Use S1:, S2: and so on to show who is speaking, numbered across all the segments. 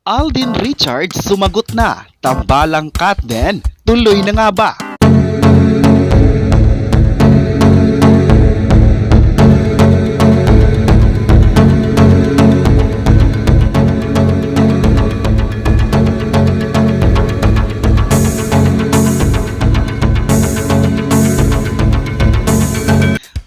S1: Alden Richards sumagot na, tambalang cut din, tuloy na nga ba?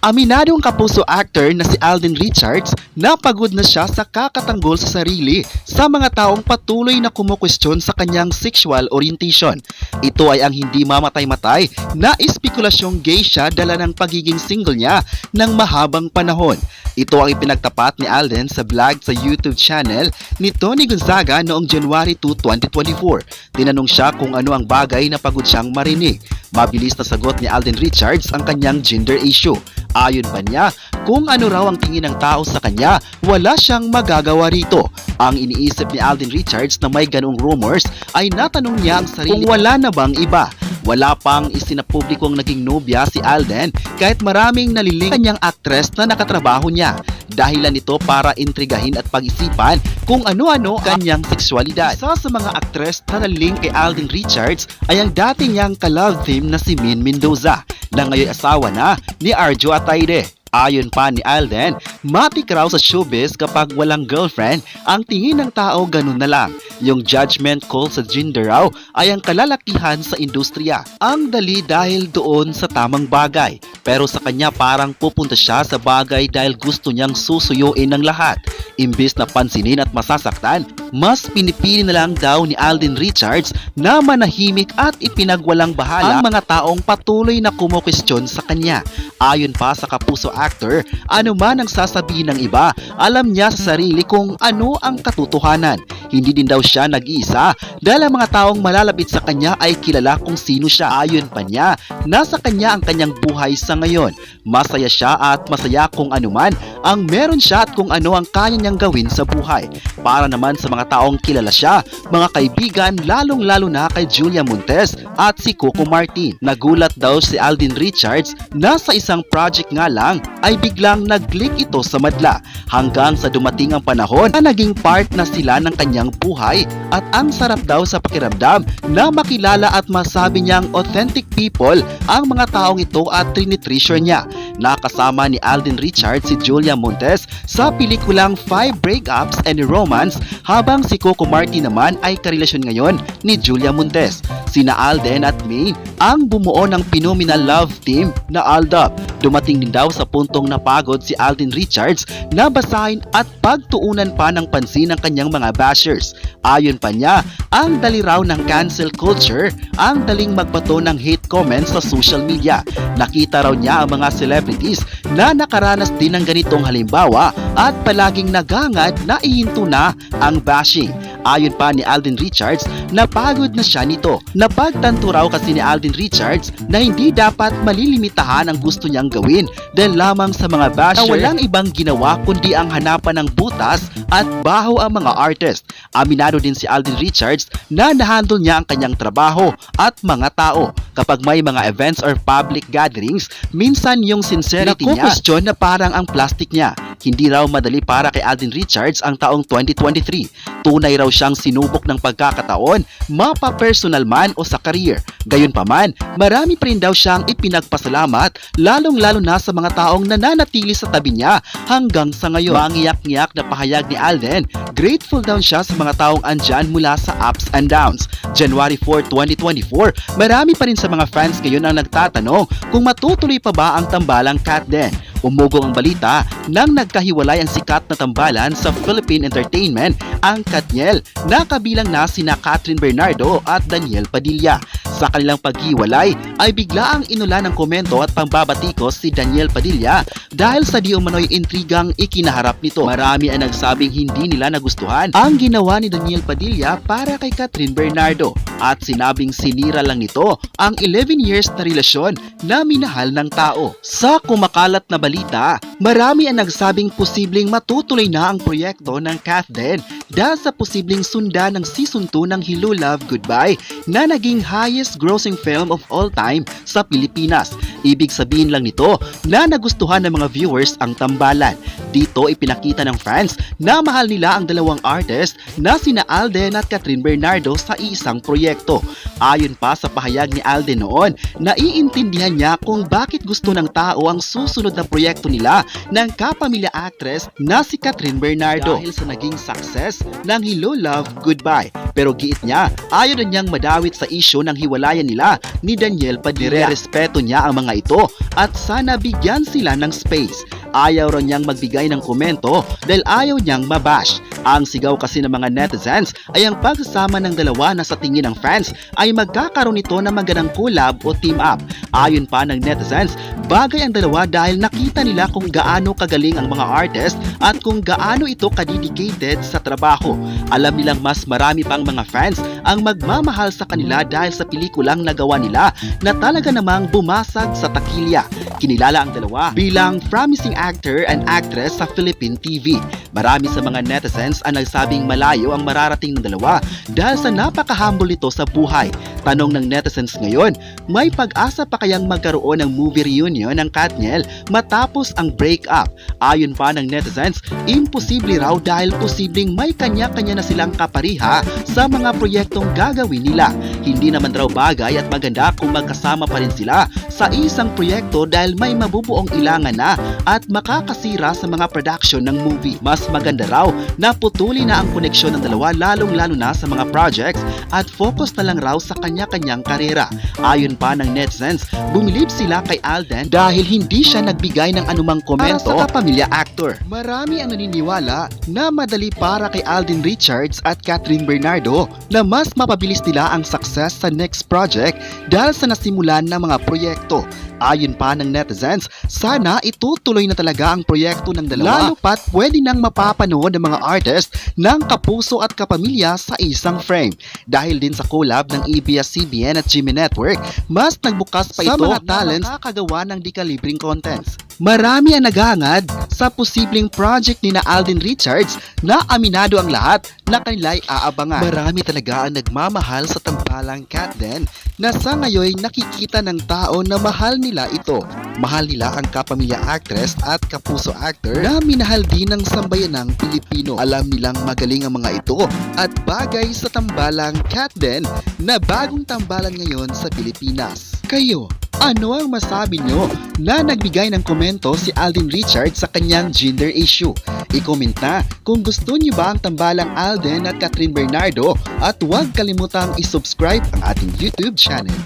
S1: Aminadong kapuso actor na si Alden Richards na pagod na siya sa kakatanggol sa sarili sa mga taong patuloy na kumukwestiyon sa kanyang sexual orientation. Ito ay ang hindi mamatay-matay na espekulasyong gay siya dala ng pagiging single niya ng mahabang panahon. Ito ang ipinagtapat ni Alden sa vlog sa YouTube channel ni Tony Gonzaga noong January 2, 2024. Tinanong siya kung ano ang bagay na pagod siyang marinig. Mabilis na sagot ni Alden Richards ang kanyang gender issue. Ayon pa niya, kung ano raw ang tingin ng tao sa kanya, wala siyang magagawa rito. Ang iniisip ni Alden Richards na may ganong rumors ay natanong niya ang sarili kung wala na bang iba. Wala pang isinapublikong naging nobya si Alden kahit maraming naliling kanyang aktres na nakatrabaho niya. Dahilan nito para intrigahin at pag-isipan kung ano-ano kanyang sexualidad. Isa sa mga aktres na naliling kay Alden Richards ay ang dati niyang ka-love team na si Min Mendoza na ngayon asawa na ni Arjo Ataide. Ayon pa ni Alden, matik raw sa showbiz kapag walang girlfriend, ang tingin ng tao ganun na lang. Yung judgment call sa gender raw ay ang kalalakihan sa industriya. Ang dali dahil doon sa tamang bagay. Pero sa kanya parang pupunta siya sa bagay dahil gusto niyang susuyuin ng lahat. Imbis na pansinin at masasaktan, mas pinipili na lang daw ni Alden Richards na manahimik at ipinagwalang bahala ang mga taong patuloy na kumukwestiyon sa kanya. Ayon pa sa kapuso actor, ano man ang sasabihin ng iba, alam niya sa sarili kung ano ang katotohanan. Hindi din daw siya nag-iisa dahil ang mga taong malalapit sa kanya ay kilala kung sino siya. Ayon pa niya, nasa kanya ang kanyang buhay sa ngayon. Masaya siya at masaya kung anuman ang meron siya at kung ano ang kaya niyang gawin sa buhay. Para naman sa mga taong kilala siya, mga kaibigan, lalong-lalo na kay Julia Montes at si Coco Martin. Nagulat daw si Alden Richards na sa isang project nga lang ay biglang nag-click ito sa madla hanggang sa dumating ang panahon na naging part na sila ng kanyang buhay at ang sarap daw sa pakiramdam na makilala at masabi niyang authentic people ang mga taong ito at trinitreasure niya. Nakasama ni Alden Richards si Julia Montes sa pelikulang 5 Breakups and a Romance habang si Coco Martin naman ay karelasyon ngayon ni Julia Montes. Sina Alden at May ang bumuo ng phenomenal love team na Aldab. Dumating din daw sa puntong napagod si Alden Richards na basahin at pagtuunan pa ng pansin ng kanyang mga bashers. Ayon pa niya, ang dali raw ng cancel culture, ang daling magbato ng hate comments sa social media. Nakita raw niya ang mga celebrities na nakaranas din ng ganitong halimbawa at palaging nagangad na ihinto na ang bashing. Ayon pa ni Alden Richards, napagod na siya nito. Napagtanto raw kasi ni Alden Richards na hindi dapat malilimitahan ang gusto niyang gawin dahil lamang sa mga basher na walang ibang ginawa kundi ang hanapan ng butas at baho ang mga artist. Aminado din si Alden Richards na nahandle niya ang kanyang trabaho at mga tao. Kapag may mga events or public gatherings, minsan yung sincerity niya question na parang ang plastic niya. Hindi raw madali para kay Alden Richards ang taong 2023. Tunay raw siyang sinubok ng pagkakataon, mapa-personal man o sa career. Gayunpaman, marami pa rin daw siyang ipinagpasalamat, lalong-lalo na sa mga taong nananatili sa tabi niya hanggang sa ngayon. Mangiyak-ngiyak na pahayag ni Alden, grateful daw siya sa mga taong andyan mula sa ups and downs. January 4, 2024, marami pa rin sa mga fans ngayon ang nagtatanong kung matutuloy pa ba ang tambalang Kat Den. Umugong ang balita nang nagkahiwalay ang sikat na tambalan sa Philippine Entertainment, ang Katniel, na kabilang na sina Catherine Bernardo at Daniel Padilla. Sa kanilang paghiwalay ay bigla ang inulan ng komento at pambabatikos si Daniel Padilla dahil sa di umano'y intrigang ikinaharap nito. Marami ang nagsabing hindi nila nagustuhan ang ginawa ni Daniel Padilla para kay Catherine Bernardo at sinabing sinira lang nito ang 11 years na relasyon na minahal ng tao. Sa kumakalat na balita, marami ang nagsabing posibleng matutuloy na ang proyekto ng Kath Den dahil sa posibleng sunda ng Season 2 ng Hello Love Goodbye na naging highest grossing film of all time sa Pilipinas. Ibig sabihin lang nito na nagustuhan ng mga viewers ang tambalan. Dito ipinakita ng fans na mahal nila ang dalawang artist na sina Alden at Catherine Bernardo sa isang proyekto. Ayon pa sa pahayag ni Alden noon, naiintindihan niya kung bakit gusto ng tao ang susunod na proyekto nila ng kapamilya actress na si Catherine Bernardo dahil sa naging success ng Hello Love Goodbye. Pero giit niya, ayaw na niyang madawit sa isyu ng hiwalayan nila ni Daniel Padilla. Nirerespeto niya ang mga ito at sana bigyan sila ng space. Ayaw raw niyang magbigay ng komento dahil ayaw niyang mabash. Ang sigaw kasi ng mga netizens ay ang pagsasama ng dalawa na sa tingin ng fans ay magkakaroon nito ng magandang collab o team up. Ayon pa ng netizens, bagay ang dalawa dahil nakita nila kung gaano kagaling ang mga artist at kung gaano ito kadedicated sa trabaho. Alam nilang mas marami pang mga fans ang magmamahal sa kanila dahil sa pelikulang nagawa nila na talaga namang bumasag sa takilya. Kinilala ang dalawa bilang promising actor and actress sa Philippine TV. Marami sa mga netizens ang nagsabing malayo ang mararating ng dalawa dahil sa napaka-humble nito sa buhay. Tanong ng netizens ngayon, may pag-asa pa kayang magkaroon ng movie reunion ng Katniel matapos ang breakup? Ayon pa ng netizens, imposible raw dahil posibleng may kanya-kanya na silang kapariha sa mga proyektong gagawin nila. Hindi naman raw bagay at maganda kung magkasama pa rin sila sa isang proyekto dahil may mabubuong ilangan na at makakasira sa mga production ng movie. Mas maganda raw na putulin na ang koneksyon ng dalawa lalong-lalo na sa mga projects at focus na lang raw sa kanya-kanyang karera. Ayon pa ng netizens, bumilib sila kay Alden dahil hindi siya nagbigay ng anumang komento para sa kapamilya actor. Marami ang naniniwala na madali para kay Alden Richards at Catherine Bernardo na mas mapabilis nila ang success sa next project dahil sa nasimulan ng mga proyekto. Ayon pa ng netizens, sana itutuloy na talaga ang proyekto ng dalawa. Lalo pat pwede nang mapapanood ng mga artist ng kapuso at kapamilya sa isang frame. Dahil din sa collab ng ABS-CBN at GMA Network, mas nagbukas pa ito sa mga talents na makakagawa ng di-kalibreng contents. Marami ang naghahangad sa posibleng project ni na Alden Richards na aminado ang lahat na kanila'y aabangan. Marami talaga ang nagmamahal sa tambalang Katden na sa ngayon nakikita ng tao na mahal nila ito. Mahal nila ang kapamilya actress at kapuso actor na minahal din ng sambayanang Pilipino. Alam nilang magaling ang mga ito at bagay sa tambalang Katden na bagong tambalan ngayon sa Pilipinas. Kayo, ano ang masabi nyo na nagbigay ng komento si Alden Richards sa kanyang gender issue? I-comment na kung gusto niyo ba ang tambalang Alden at Catherine Bernardo at huwag kalimutang i-subscribe ang ating YouTube channel.